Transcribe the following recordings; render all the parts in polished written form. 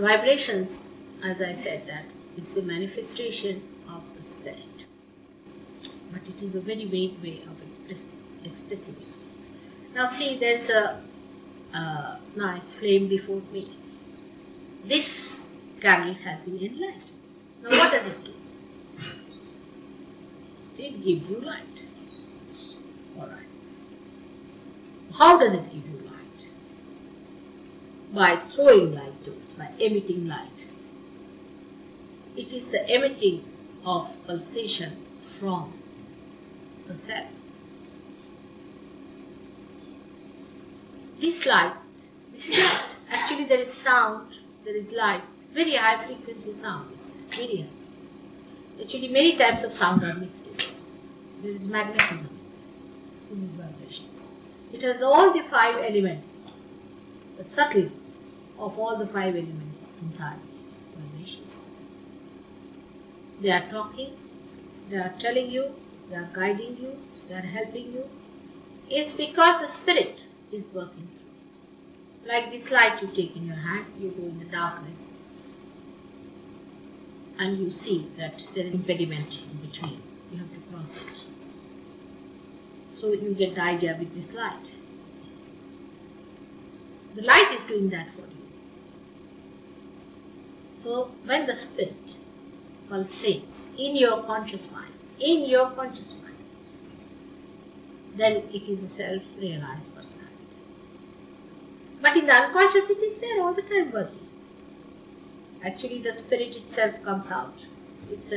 vibrations, as I said, that is the manifestation of the spirit. But it is a very vague way of expressing it. Now see, there's a nice flame before me. This candle has been enlightened. Now what does it do? It gives you light. Alright. How does it give you light? By throwing light to us, by emitting light. It is the emitting of pulsation from the cell. This light, this is light. Actually there is sound, there is light, very high frequency sound, very high frequency. Actually many types of sound are mixed in this. There is magnetism in these vibrations. It has all the 5 elements, the subtle of all the 5 elements inside these vibrations. They are talking, they are telling you, they are guiding you, they are helping you. It's because the spirit is working through. Like this light you take in your hand, you go in the darkness and you see that there is impediment in between. You have to cross it. So you get the idea with this light. The light is doing that for you. So when the spirit pulsates in your conscious mind, then it is a self-realized personality. But in the unconscious it is there all the time working. Actually the spirit itself comes out. It's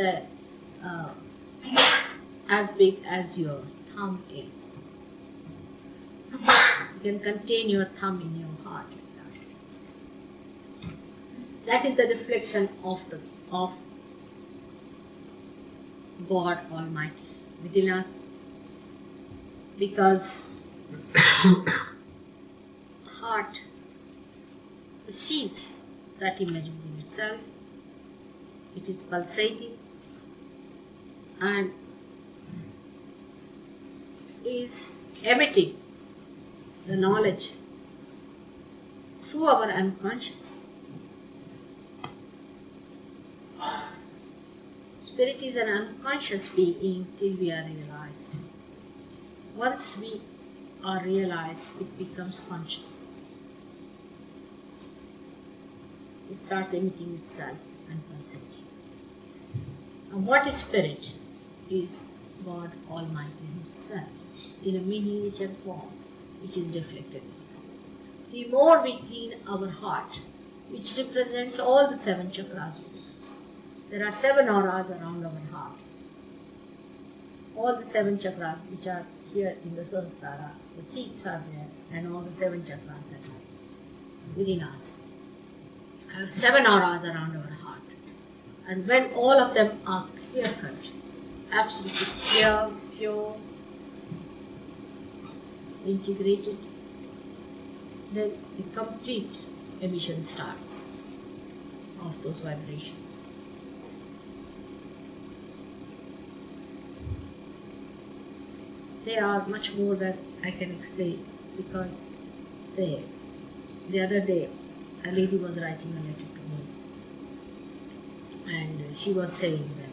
as big as your thumb is. You can contain your thumb in your heart like that. That is the reflection of God Almighty within us, because heart perceives that image within itself. It is pulsating and is emitting the knowledge through our unconscious. Spirit is an unconscious being till we are realized. Once we are realized, it becomes conscious. It starts emitting itself and pulsating. And what is spirit? Is God Almighty Himself in a miniature form which is reflected in us. The more we clean our heart, which represents all the 7 chakras within us. There are 7 auras around our heart. All the 7 chakras which are here in the Sahasrara, the seats are there, and all the 7 chakras that are within us have 7 auras around our heart. And when all of them are clear-cut, absolutely clear, pure, integrated, then the complete emission starts of those vibrations. They are much more than I can explain, because, say, the other day a lady was writing a letter to me, and she was saying that,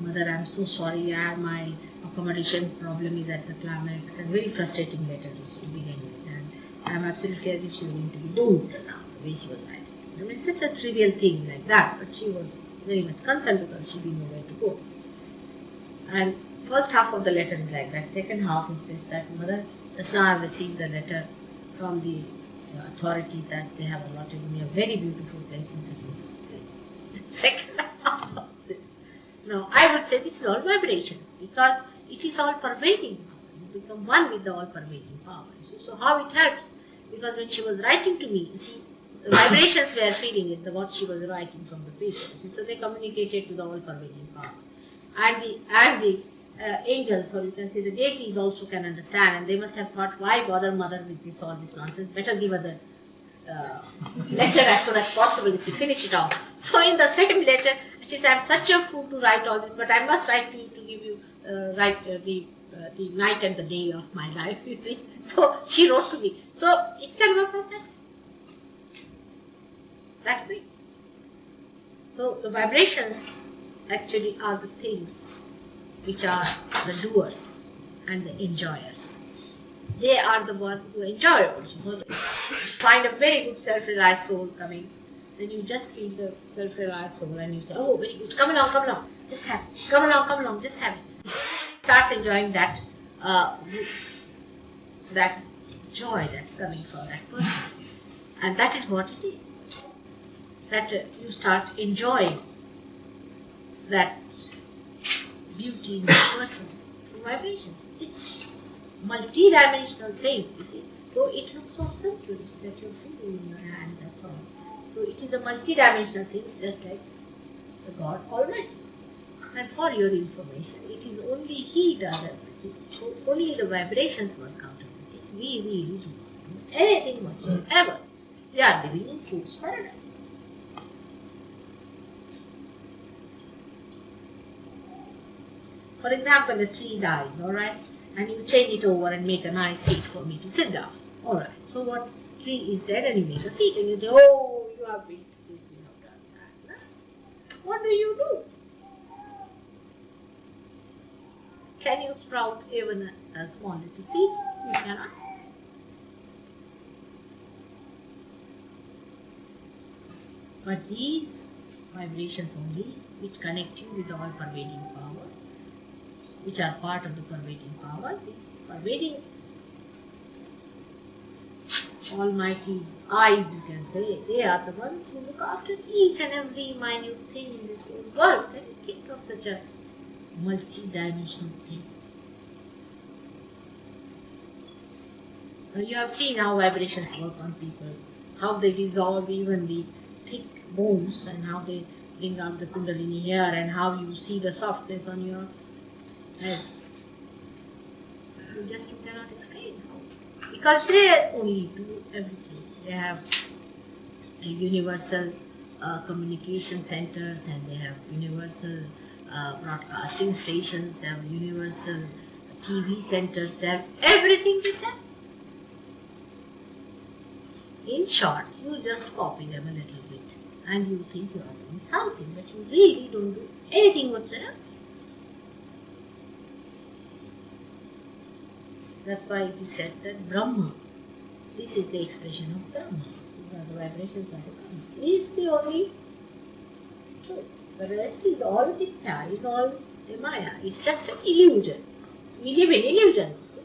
Mother, I'm so sorry, my accommodation problem is at the climax, and very frustrating letter to begin with, and I'm absolutely as if she's going to be doomed now, the way she was writing. I mean, it's such a trivial thing like that, but she was very much concerned because she didn't know where to go. And first half of the letter is like that. Second half is this, that Mother, just now I've received a letter from the authorities that they have allotted me a very beautiful place in such and such places. The second half is this. No, I would say this is all vibrations, because it is all pervading power. You become one with the all pervading power. So how it helps? Because when she was writing to me, you see, the vibrations were feeling it, what she was writing from the paper. So they communicated to the all pervading power. And the angels, or you can say the deities, also can understand, and they must have thought, why bother Mother with all this nonsense? Better give her the letter as soon as possible. She finish it off. So in the second letter, she said, I'm such a fool to write all this, but I must write to you to give you the night and the day of my life. You see, so she wrote to me. So it can work like that. that quick. So the vibrations actually are the things which are the doers and the enjoyers. They are the ones who enjoy also. So if you find a very good self-realized soul coming, then you just feel the self-realized soul and you say, oh, very good, come along, just have it. Come along, just have it. Everybody starts enjoying that that joy that's coming from that person. And that is what it is. That you start enjoying that beauty in the person through vibrations. It's multi-dimensional thing, you see. Though it looks so simple, it's that you're feeling in your hand, that's all. So it is a multi-dimensional thing, just like the God Almighty. And for your information, it is only He does everything. So only the vibrations work out everything. We really do not do anything whatsoever. We are living in fool's paradise. For example, a tree dies, alright, and you change it over and make a nice seat for me to sit down. Alright, so what tree is dead and you make a seat and you say, oh, you have built this, you have done that. No? What do you do? Can you sprout even a small little seed? You cannot. But these vibrations only, which connect you with all pervading power, which are part of the pervading power, these pervading Almighty's eyes, you can say, they are the ones who look after each and every minute thing in this whole world. Can you think of such a multi-dimensional thing? Now you have seen how vibrations work on people, how they dissolve even the thick bones and how they bring out the Kundalini here and how you see the softness on your head. You cannot explain how. Because they only do everything. They have universal communication centers and they have universal broadcasting stations, they have universal TV centers, they have everything with them. In short, you just copy them a little bit and you think you are doing something, but you really don't do anything whatsoever. That's why it is said that Brahma, this is the expression of Brahma. These are the vibrations of the Brahma. Is the only truth. The rest is all Mithya, is all a Maya. It's just an illusion. We live in illusions, you see.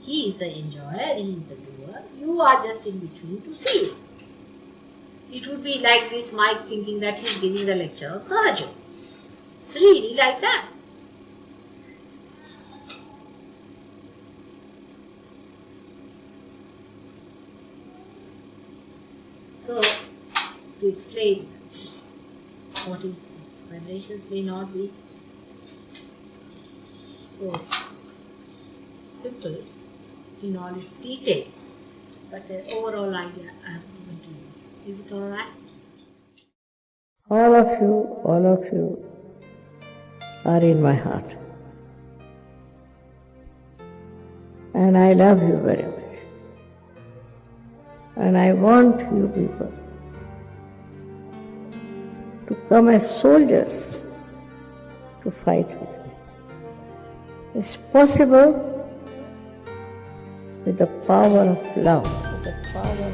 He is the enjoyer, he is the doer. You are just in between to see it. It would be like this Mike thinking that he is giving the lecture of Sahaja. It's really like that. So, to explain what is vibrations may not be so simple in all its details, but the overall idea I have given to you. Is it alright? All of you are in my heart. And I love you very much. And I want you people to come as soldiers to fight with me. It's possible with the power of love, with the power of